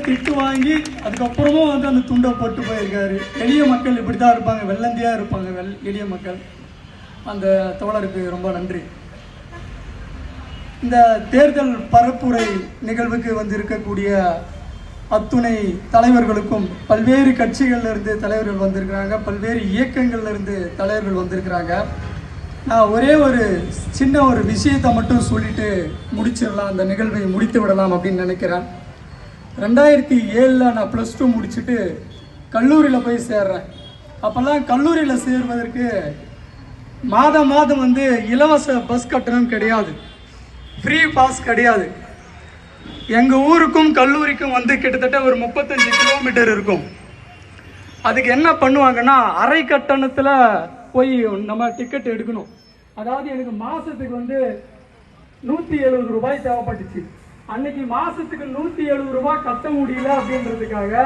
திட்டு வாங்கி அதுக்கப்புறமும் வந்து அந்த துண்டை போட்டு போயிருக்காரு. எளிய மக்கள் இப்படி தான் இருப்பாங்க, வெள்ளந்தியாக இருப்பாங்க எளிய மக்கள். அந்த தோழருக்கு ரொம்ப நன்றி. இந்த தேர்தல் பரப்புரை நிகழ்வுக்கு வந்து இருக்கக்கூடிய அத்துணை தலைவர்களுக்கும் பல்வேறு கட்சிகள்லேருந்து தலைவர்கள் வந்திருக்கிறாங்க, பல்வேறு இயக்கங்கள்லேருந்து தலைவர்கள் வந்திருக்கிறாங்க. நான் ஒரே ஒரு சின்ன ஒரு விஷயத்தை மட்டும் சொல்லிட்டு முடிச்சிடலாம், அந்த நிகழ்வை முடித்து விடலாம் அப்படின்னு நினைக்கிறேன். 2007 நான் +2 முடிச்சுட்டு கல்லூரியில் போய் சேர்றேன். அப்போல்லாம் கல்லூரியில் சேர்வதற்கு மாதம் வந்து இலவச பஸ் கட்டணம் கிடையாது, ஃப்ரீ பாஸ் கிடையாது. எங்கள் ஊருக்கும் கல்லூரிக்கும் வந்து கிட்டத்தட்ட ஒரு 35 கிலோமீட்டர் இருக்கும். அதுக்கு என்ன பண்ணுவாங்கன்னா, அரை கட்டணத்தில் போய் நம்ம டிக்கெட் எடுக்கணும். அதாவது எனக்கு மாதத்துக்கு வந்து 170 ரூபாய் தேவைப்பட்டுச்சு. அன்னைக்கு மாதத்துக்கு 170 ரூபாய் கட்ட முடியல அப்படின்றதுக்காக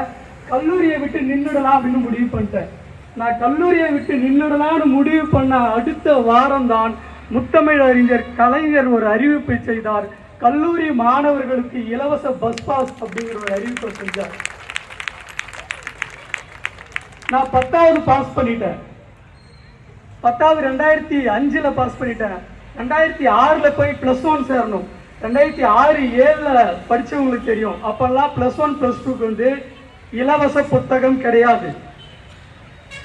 கல்லூரியை விட்டு நின்றுடலாம் அப்படின்னு முடிவு பண்ணிட்டேன். நான் கல்லூரியை விட்டு நின்றுடலாம்னு முடிவு பண்ண அடுத்த வாரம் தான் முத்தமிழ் அறிஞர் கலைஞர் ஒரு அறிவிப்பை செய்தார். கல்லூரி மாணவர்களுக்கு இலவச பஸ் பாஸ் அப்படிங்கிற ஒரு அறிவிப்பை செஞ்சார். நான் 10வது பாஸ் பண்ணிட்டேன். 10வது 2005 பாஸ் பண்ணிட்டேன். 2006 போய் +1 சேரணும். 2006-7 படிச்சவங்களுக்கு தெரியும், அப்பெல்லாம் +1 +2க்கு வந்து இலவச புத்தகம் கிடையாது.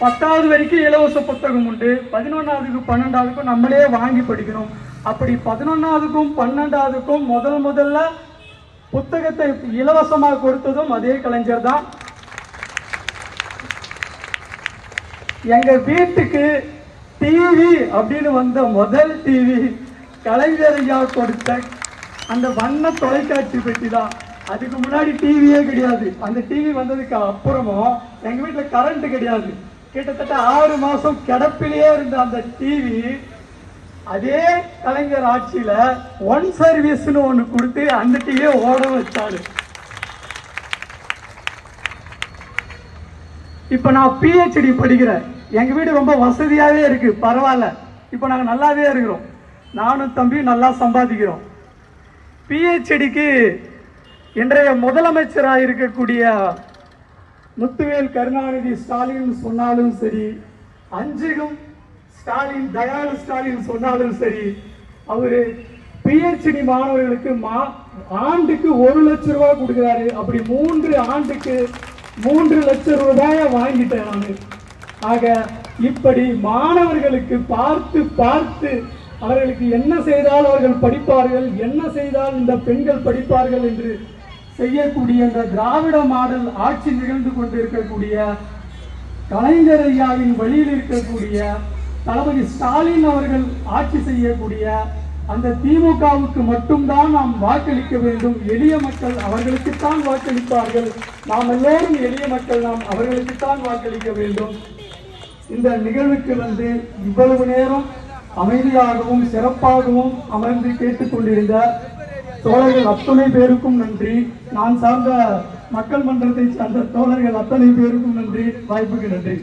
10வது வரைக்கும் இலவச புத்தகம் உண்டு. 11வதுக்கும் 12வதுக்கும் நம்மளே வாங்கி படிக்கணும். அப்படி 11வதுக்கும் 12வதுக்கும் முதல்ல புத்தகத்தை இலவசமாக கொடுத்ததும் அதே கலைஞர் தான். எங்க வீட்டுக்கு டிவி அப்படின்னு வந்த முதல் டிவி கலைஞர் ஐயா கொடுத்த அந்த வண்ண தொலைக்காட்சி பெட்டி தான். அதுக்கு முன்னாடி டிவியே கிடையாது. அந்த டிவி வந்ததுக்கு அப்புறமும் எங்க வீட்டுல கரண்ட் கிடையாது. கிட்டத்தட்ட 6 மாசம் கிடப்பிலேயே இருந்த அந்த டிவி அதே கலைஞர் ஆட்சியில ஒன் சர்வீஸ்னு ஒண்ணு கொடுத்து அந்த டிவியை ஓட வச்சாரு. இப்ப நான் PhD படிக்கிறேன். எங்க வீடு ரொம்ப வசதியாவே இருக்கு, பரவாயில்ல. இப்ப நாங்க நல்லாவே இருக்கிறோம். நானும் தம்பி நல்லா சம்பாதிக்கிறோம். PhDக்கு இன்றைய முதலமைச்சராக இருக்கக்கூடிய முத்துவேல் கருணாநிதி ஸ்டாலின் சொன்னாலும் சரி, அஞ்சுகம் ஸ்டாலின் தயாளு ஸ்டாலின் சொன்னாலும் சரி, அவரு PhD மாணவர்களுக்கு ஆண்டுக்கு 1 லட்சம் ரூபாய் கொடுக்கிறாரு. அப்படி 3 ஆண்டுக்கு 3 லட்சம் ரூபாயை வாங்கிட்டேன் நான். ஆக இப்படி மாணவர்களுக்கு பார்த்து அவர்களுக்கு என்ன செய்தால் அவர்கள் படிப்பார்கள், என்ன செய்தால் இந்த பெண்கள் படிப்பார்கள் என்று செய்யக்கூடிய இந்த திராவிட மாடல் ஆட்சி நிகழ்ந்து கொண்டிருக்கக்கூடிய கலைஞர் ஐயாவின் வழியில் இருக்கக்கூடிய தளபதி ஸ்டாலின் அவர்கள் ஆட்சி செய்யக்கூடிய அந்த திமுகவுக்கு மட்டும்தான் நாம் வாக்களிக்க வேண்டும். எளிய மக்கள் அவர்களுக்குத்தான் வாக்களிப்பார்கள். நாம் எல்லோரும் எளிய மக்கள், நாம் அவர்களுக்குத்தான் வாக்களிக்க வேண்டும். இந்த நிகழ்வுக்கு வந்து இவ்வளவு நேரம் அமைதியாகவும் சிறப்பாகவும் அமர்ந்து கேட்டுக்கொண்டிருந்த தோழர்கள் அத்தனை பேருக்கும் நன்றி. நான் சார்ந்த மக்கள் மன்றத்தை சார்ந்த தோழர்கள் அத்தனை பேருக்கும் நன்றி. வாய்ப்புக்கு நன்றி.